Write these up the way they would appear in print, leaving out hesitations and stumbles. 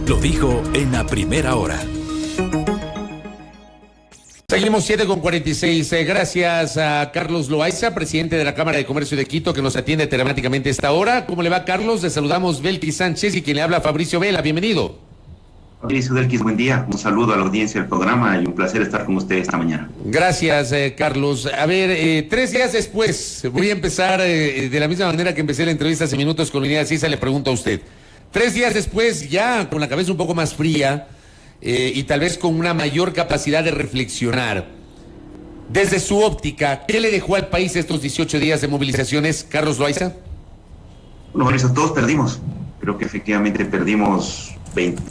Lo dijo en la primera hora. Seguimos 7:46. Gracias a Carlos Loaiza, presidente de la Cámara de Comercio de Quito, que nos atiende telemáticamente esta hora. ¿Cómo le va, Carlos? Le saludamos Belkis Sánchez y quien le habla, Fabricio Vela. Bienvenido. Fabricio Belkis, buen día. Un saludo a la audiencia del programa y un placer estar con ustedes esta mañana. Gracias, Carlos. A ver, 3 días después, voy a empezar de la misma manera que empecé la entrevista hace minutos con Unidad Cisa, le pregunto a usted. 3 días después, ya con la cabeza un poco más fría, y tal vez con una mayor capacidad de reflexionar. Desde su óptica, ¿qué le dejó al país estos 18 días de movilizaciones, Carlos Loaiza? Bueno, Mauricio, todos perdimos. Creo que efectivamente perdimos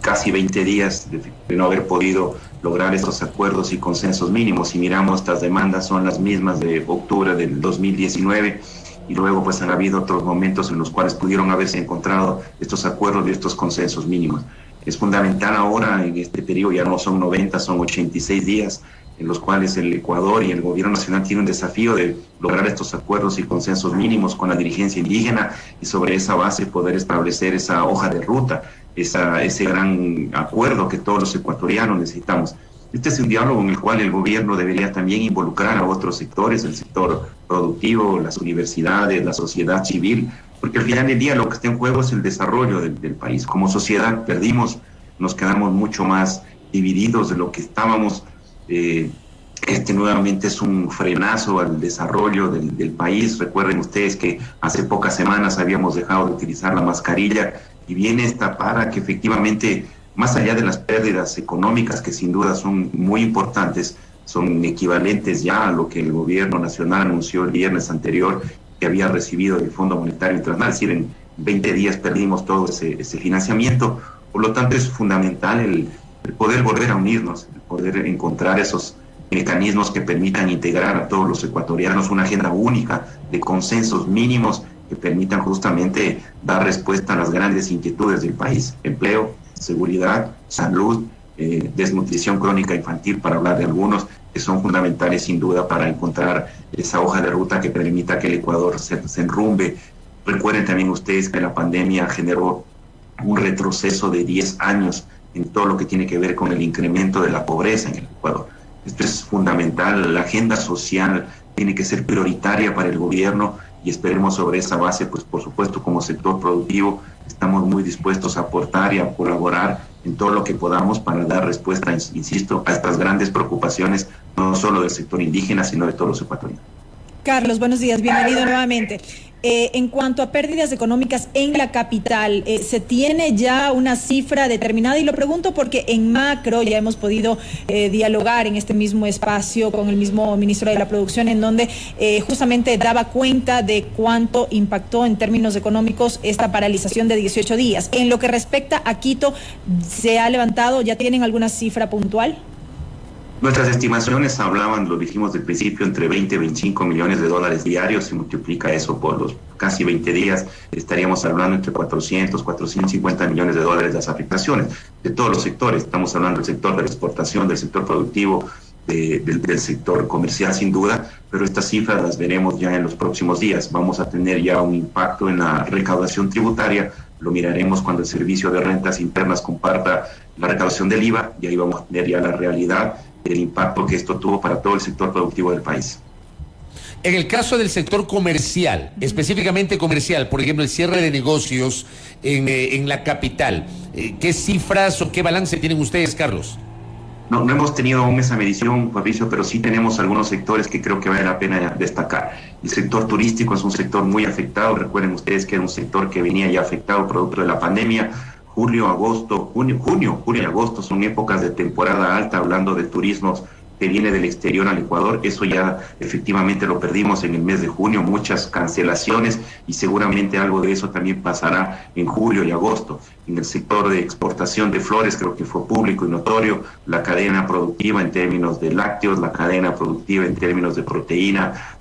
casi 20 días de no haber podido lograr estos acuerdos y consensos mínimos. Si miramos, estas demandas son las mismas de octubre del 2019 y luego pues han habido otros momentos en los cuales pudieron haberse encontrado estos acuerdos y estos consensos mínimos. Es fundamental ahora, en este periodo, ya no son 90, son 86 días, en los cuales el Ecuador y el gobierno nacional tienen un desafío de lograr estos acuerdos y consensos mínimos con la dirigencia indígena y sobre esa base poder establecer esa hoja de ruta, ese gran acuerdo que todos los ecuatorianos necesitamos. Este es un diálogo en el cual el gobierno debería también involucrar a otros sectores, el sector productivo, las universidades, la sociedad civil, porque al final del día lo que está en juego es el desarrollo del país. Como sociedad perdimos, nos quedamos mucho más divididos de lo que estábamos. Este nuevamente es un frenazo al desarrollo del país. Recuerden ustedes que hace pocas semanas habíamos dejado de utilizar la mascarilla y viene esta para que efectivamente, más allá de las pérdidas económicas que sin duda son muy importantes, son equivalentes ya a lo que el gobierno nacional anunció el viernes anterior que había recibido del Fondo Monetario Internacional, es decir, en 20 días perdimos todo ese financiamiento. Por lo tanto, es fundamental el poder volver a unirnos, el poder encontrar esos mecanismos que permitan integrar a todos los ecuatorianos una agenda única de consensos mínimos que permitan justamente dar respuesta a las grandes inquietudes del país: empleo, seguridad, salud, desnutrición crónica infantil, para hablar de algunos, que son fundamentales sin duda para encontrar esa hoja de ruta que permita que el Ecuador se enrumbe. Recuerden también ustedes que la pandemia generó un retroceso de 10 años en todo lo que tiene que ver con el incremento de la pobreza en el Ecuador. Esto es fundamental, la agenda social tiene que ser prioritaria para el gobierno y esperemos sobre esa base, pues por supuesto como sector productivo estamos muy dispuestos a aportar y a colaborar en todo lo que podamos para dar respuesta, insisto, a estas grandes preocupaciones, no solo del sector indígena, sino de todos los ecuatorianos. Carlos, buenos días, bienvenido nuevamente. En cuanto a pérdidas económicas en la capital, ¿se tiene ya una cifra determinada? Y lo pregunto porque en macro ya hemos podido dialogar en este mismo espacio con el mismo ministro de la Producción, en donde justamente daba cuenta de cuánto impactó en términos económicos esta paralización de 18 días. En lo que respecta a Quito, ¿se ha levantado? ¿Ya tienen alguna cifra puntual? Nuestras estimaciones hablaban, lo dijimos del principio, entre 20 y 25 millones de dólares diarios. Si multiplica eso por los casi 20 días, estaríamos hablando entre 400, 450 millones de dólares las afectaciones de todos los sectores. Estamos hablando del sector de la exportación, del sector productivo, del sector comercial sin duda, pero estas cifras las veremos ya en los próximos días. Vamos a tener ya un impacto en la recaudación tributaria, lo miraremos cuando el Servicio de Rentas Internas comparta la recaudación del IVA y ahí vamos a tener ya la realidad del impacto que esto tuvo para todo el sector productivo del país. En el caso del sector comercial, específicamente comercial, por ejemplo, el cierre de negocios en la capital, ¿qué cifras o qué balance tienen ustedes, Carlos? No hemos tenido aún esa medición, Fabricio, pero sí tenemos algunos sectores que creo que vale la pena destacar. El sector turístico es un sector muy afectado. Recuerden ustedes que era un sector que venía ya afectado producto de la pandemia. Junio y agosto son épocas de temporada alta, hablando de turismos que viene del exterior al Ecuador. Eso ya efectivamente lo perdimos en el mes de junio, muchas cancelaciones y seguramente algo de eso también pasará en julio y agosto. En el sector de exportación de flores creo que fue público y notorio, la cadena productiva en términos de lácteos, la cadena productiva en términos de proteína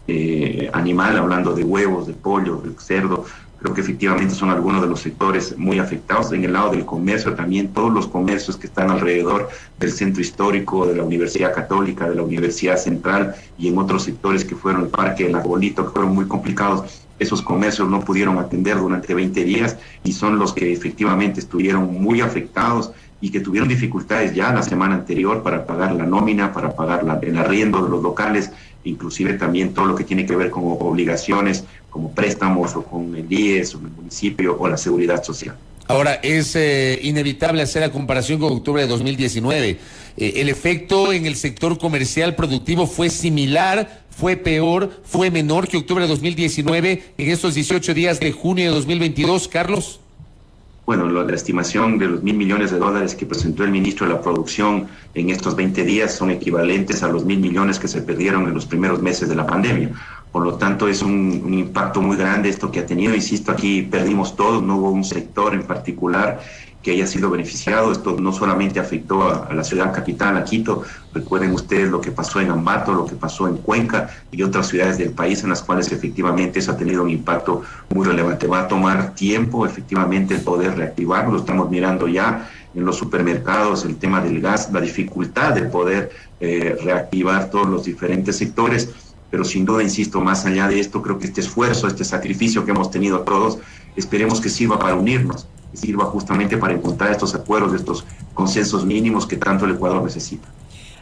animal, hablando de huevos, de pollo, de cerdo. Creo que efectivamente son algunos de los sectores muy afectados. En el lado del comercio también, todos los comercios que están alrededor del centro histórico, de la Universidad Católica, de la Universidad Central y en otros sectores que fueron el Parque del Arbolito, que fueron muy complicados, esos comercios no pudieron atender durante 20 días y son los que efectivamente estuvieron muy afectados y que tuvieron dificultades ya la semana anterior para pagar la nómina, para pagar el arriendo de los locales, inclusive también todo lo que tiene que ver con obligaciones como préstamos o con el IES o el municipio o la seguridad social. Ahora, es inevitable hacer la comparación con octubre de 2019. ¿El efecto en el sector comercial productivo fue similar, fue peor, fue menor que octubre de 2019 en estos 18 días de junio de 2022, Carlos? Bueno, la estimación de los $1.000 millones que presentó el ministro de la Producción en estos 20 días son equivalentes a los 1.000 millones que se perdieron en los primeros meses de la pandemia. Por lo tanto, es un impacto muy grande esto que ha tenido. Insisto, aquí perdimos todos, no hubo un sector en particular que haya sido beneficiado. Esto no solamente afectó a la ciudad capital, a Quito. Recuerden ustedes lo que pasó en Ambato, lo que pasó en Cuenca y otras ciudades del país en las cuales efectivamente eso ha tenido un impacto muy relevante. Va a tomar tiempo efectivamente el poder reactivarlo. Lo estamos mirando ya en los supermercados, el tema del gas, la dificultad de poder reactivar todos los diferentes sectores. Pero sin duda, insisto, más allá de esto, creo que este esfuerzo, este sacrificio que hemos tenido todos, esperemos que sirva para unirnos, que sirva justamente para encontrar estos acuerdos, estos consensos mínimos que tanto el Ecuador necesita.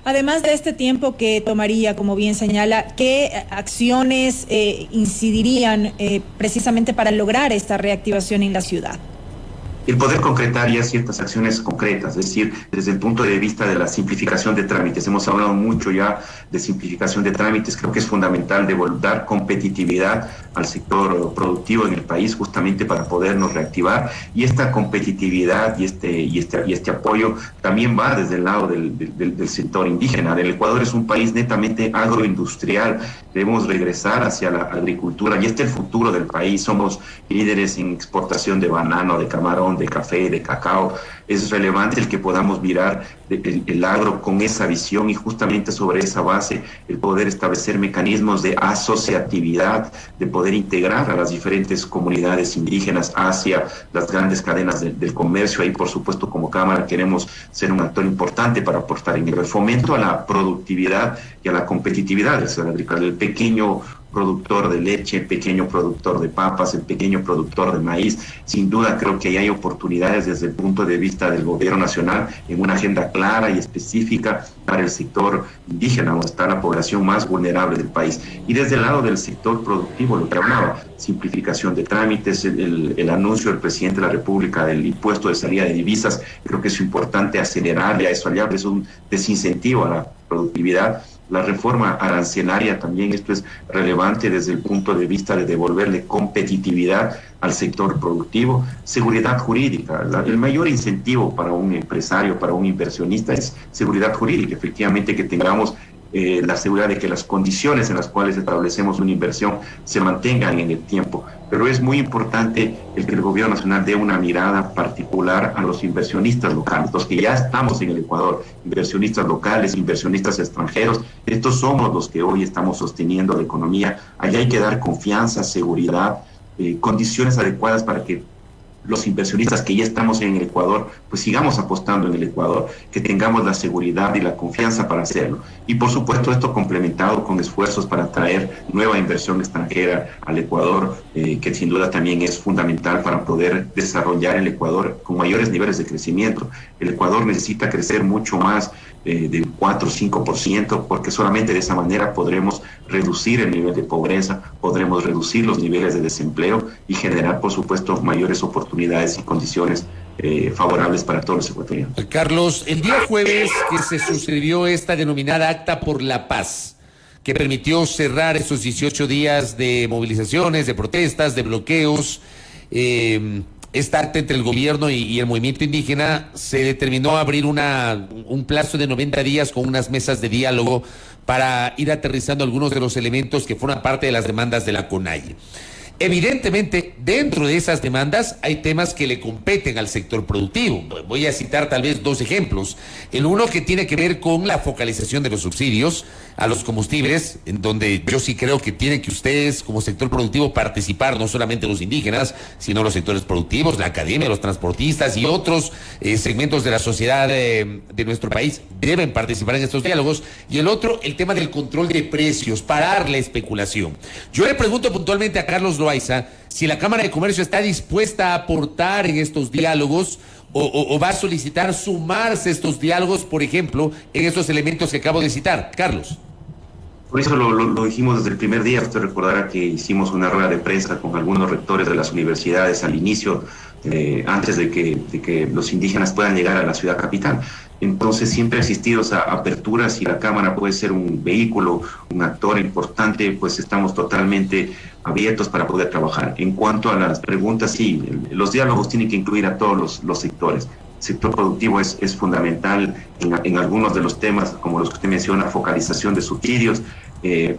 Además de este tiempo que tomaría, como bien señala, ¿qué acciones incidirían precisamente para lograr esta reactivación en la ciudad? El poder concretar ya ciertas acciones concretas, es decir, desde el punto de vista de la simplificación de trámites. Hemos hablado mucho ya de simplificación de trámites. Creo que es fundamental dar competitividad al sector productivo en el país justamente para podernos reactivar. Y esta competitividad y este apoyo también va desde el lado del sector indígena. El Ecuador es un país netamente agroindustrial. Debemos regresar hacia la agricultura y este es el futuro del país. Somos líderes en exportación de banano, de camarón, de café, de cacao. Es relevante el que podamos mirar el agro con esa visión y justamente sobre esa base el poder establecer mecanismos de asociatividad, de poder integrar a las diferentes comunidades indígenas hacia las grandes cadenas del comercio. Ahí, por supuesto, como Cámara queremos ser un actor importante para aportar en el fomento a la productividad y a la competitividad del pequeño productor de leche, el pequeño productor de papas, el pequeño productor de maíz. Sin duda creo que ahí hay oportunidades desde el punto de vista del gobierno nacional en una agenda clara y específica para el sector indígena, donde está la población más vulnerable del país. Y desde el lado del sector productivo, lo que hablaba, simplificación de trámites, el anuncio del presidente de la República del impuesto de salida de divisas, creo que es importante acelerarle a eso, es un desincentivo a la productividad. La reforma arancelaria también, esto es relevante desde el punto de vista de devolverle competitividad al sector productivo. Seguridad jurídica, el mayor incentivo para un empresario, para un inversionista es seguridad jurídica, efectivamente que tengamos la seguridad de que las condiciones en las cuales establecemos una inversión se mantengan en el tiempo. Pero es muy importante el que el gobierno nacional dé una mirada particular a los inversionistas locales, los que ya estamos en el Ecuador, inversionistas locales, inversionistas extranjeros. Estos somos los que hoy estamos sosteniendo la economía. Allá hay que dar confianza, seguridad, condiciones adecuadas para que los inversionistas que ya estamos en el Ecuador, pues sigamos apostando en el Ecuador, que tengamos la seguridad y la confianza para hacerlo. Y por supuesto esto complementado con esfuerzos para atraer nueva inversión extranjera al Ecuador, que sin duda también es fundamental para poder desarrollar el Ecuador con mayores niveles de crecimiento. El Ecuador necesita crecer mucho más, del 4 o 5%, porque solamente de esa manera podremos reducir el nivel de pobreza, podremos reducir los niveles de desempleo y generar, por supuesto, mayores oportunidades y condiciones favorables para todos los ecuatorianos. Carlos, el día jueves que se suscribió esta denominada Acta por la Paz, que permitió cerrar esos 18 días de movilizaciones, de protestas, de bloqueos, esta acta entre el gobierno y el movimiento indígena, se determinó abrir un plazo de 90 días con unas mesas de diálogo para ir aterrizando algunos de los elementos que forman parte de las demandas de la CONAIE. Evidentemente, dentro de esas demandas hay temas que le competen al sector productivo. Voy a citar tal vez dos ejemplos. El uno que tiene que ver con la focalización de los subsidios, a los combustibles, en donde yo sí creo que tienen que ustedes como sector productivo participar, no solamente los indígenas, sino los sectores productivos, la academia, los transportistas y otros segmentos de la sociedad de nuestro país deben participar en estos diálogos. Y el otro, el tema del control de precios, parar la especulación. Yo le pregunto puntualmente a Carlos Loaiza si la Cámara de Comercio está dispuesta a aportar en estos diálogos o va a solicitar sumarse a estos diálogos, por ejemplo, en estos elementos que acabo de citar. Carlos. Por eso lo dijimos desde el primer día. Usted recordará que hicimos una rueda de prensa con algunos rectores de las universidades al inicio, antes de que los indígenas puedan llegar a la ciudad capital. Entonces siempre ha existido esa apertura. Si la Cámara puede ser un vehículo, un actor importante, pues estamos totalmente abiertos para poder trabajar. En cuanto a las preguntas, sí, los diálogos tienen que incluir a todos los sectores. El sector productivo es fundamental en algunos de los temas, como los que usted menciona, focalización de subsidios.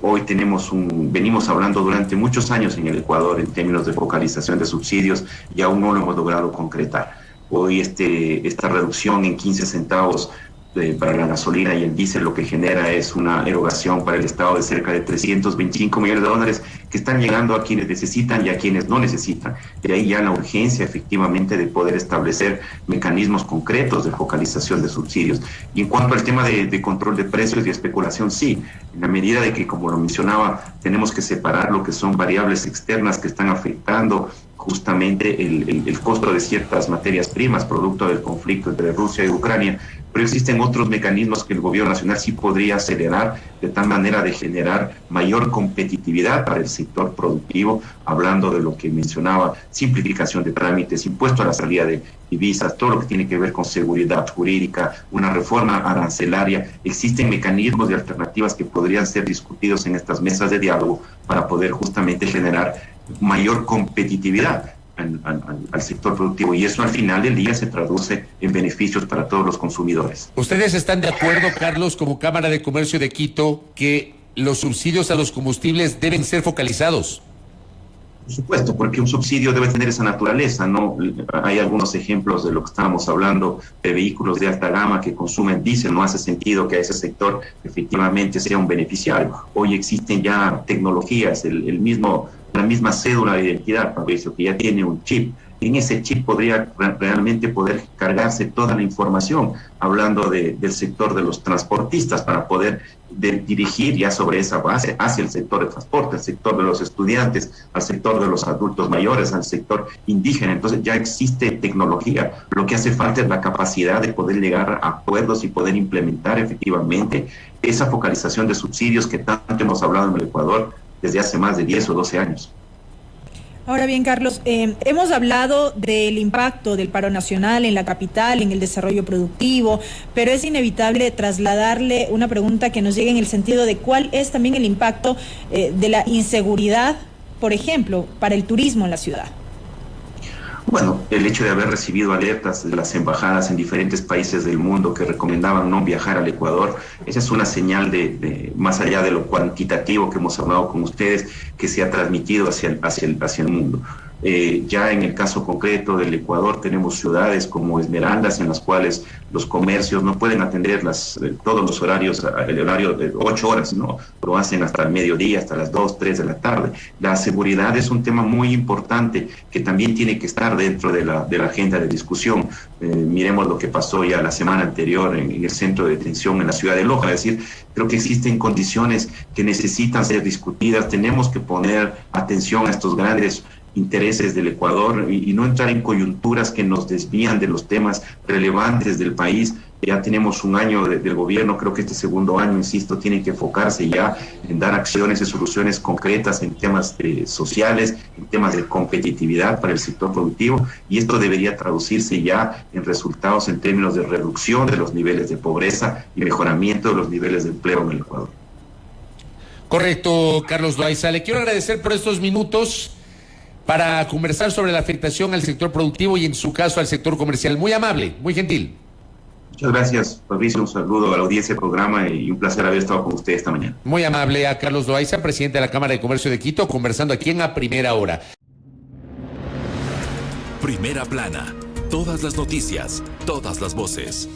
Hoy venimos hablando durante muchos años en el Ecuador en términos de focalización de subsidios y aún no lo hemos logrado concretar. Hoy esta reducción en 15 centavos para la gasolina y el diésel lo que genera es una erogación para el Estado de cerca de 325 millones de dólares que están llegando a quienes necesitan y a quienes no necesitan. De ahí ya la urgencia efectivamente de poder establecer mecanismos concretos de focalización de subsidios. Y en cuanto al tema de control de precios y especulación, sí, en la medida de que, como lo mencionaba, tenemos que separar lo que son variables externas que están afectando justamente el costo de ciertas materias primas, producto del conflicto entre Rusia y Ucrania, pero existen otros mecanismos que el gobierno nacional sí podría acelerar de tal manera de generar mayor competitividad para el sector productivo, hablando de lo que mencionaba, simplificación de trámites, impuesto a la salida de divisas, todo lo que tiene que ver con seguridad jurídica, una reforma arancelaria. Existen mecanismos y alternativas que podrían ser discutidos en estas mesas de diálogo para poder justamente generar mayor competitividad al sector productivo, y eso al final del día se traduce en beneficios para todos los consumidores. ¿Ustedes están de acuerdo, Carlos, como Cámara de Comercio de Quito, que los subsidios a los combustibles deben ser focalizados? Por supuesto, porque un subsidio debe tener esa naturaleza, ¿no? Hay algunos ejemplos de lo que estábamos hablando, de vehículos de alta gama que consumen diésel. No hace sentido que a ese sector efectivamente sea un beneficiario. Hoy existen ya tecnologías, la misma cédula de identidad, Fabricio, que ya tiene un chip. En ese chip podría realmente poder cargarse toda la información, hablando del sector de los transportistas, para poder dirigir ya sobre esa base hacia el sector de transporte, el sector de los estudiantes, al sector de los adultos mayores, al sector indígena. Entonces ya existe tecnología. Lo que hace falta es la capacidad de poder llegar a acuerdos y poder implementar efectivamente esa focalización de subsidios que tanto hemos hablado en el Ecuador desde hace más de 10 o 12 años. Ahora bien, Carlos, hemos hablado del impacto del paro nacional en la capital, en el desarrollo productivo, pero es inevitable trasladarle una pregunta que nos llegue en el sentido de cuál es también el impacto de la inseguridad, por ejemplo, para el turismo en la ciudad. Bueno, el hecho de haber recibido alertas de las embajadas en diferentes países del mundo que recomendaban no viajar al Ecuador, esa es una señal de más allá de lo cuantitativo que hemos hablado con ustedes, que se ha transmitido hacia el mundo. Ya en el caso concreto del Ecuador tenemos ciudades como Esmeraldas en las cuales los comercios no pueden atender todos los horarios, el horario de 8 horas, ¿no? Lo hacen hasta el mediodía, hasta las 2, 3 de la tarde. La seguridad es un tema muy importante que también tiene que estar dentro de la agenda de discusión. Miremos lo que pasó ya la semana anterior en el centro de detención en la ciudad de Loja. Es decir, creo que existen condiciones que necesitan ser discutidas. Tenemos que poner atención a estos grandes intereses del Ecuador y no entrar en coyunturas que nos desvían de los temas relevantes del país. Ya tenemos un año del gobierno, creo que este segundo año, insisto, tiene que enfocarse ya en dar acciones y soluciones concretas en temas sociales, en temas de competitividad para el sector productivo, y esto debería traducirse ya en resultados en términos de reducción de los niveles de pobreza y mejoramiento de los niveles de empleo en el Ecuador. Correcto, Carlos Loaiza. Le quiero agradecer por estos minutos para conversar sobre la afectación al sector productivo y en su caso al sector comercial. Muy amable, muy gentil. Muchas gracias, Fabricio. Un saludo a la audiencia del programa y un placer haber estado con usted esta mañana. Muy amable a Carlos Loaiza, presidente de la Cámara de Comercio de Quito, conversando aquí en A Primera Hora. Primera Plana. Todas las noticias, todas las voces.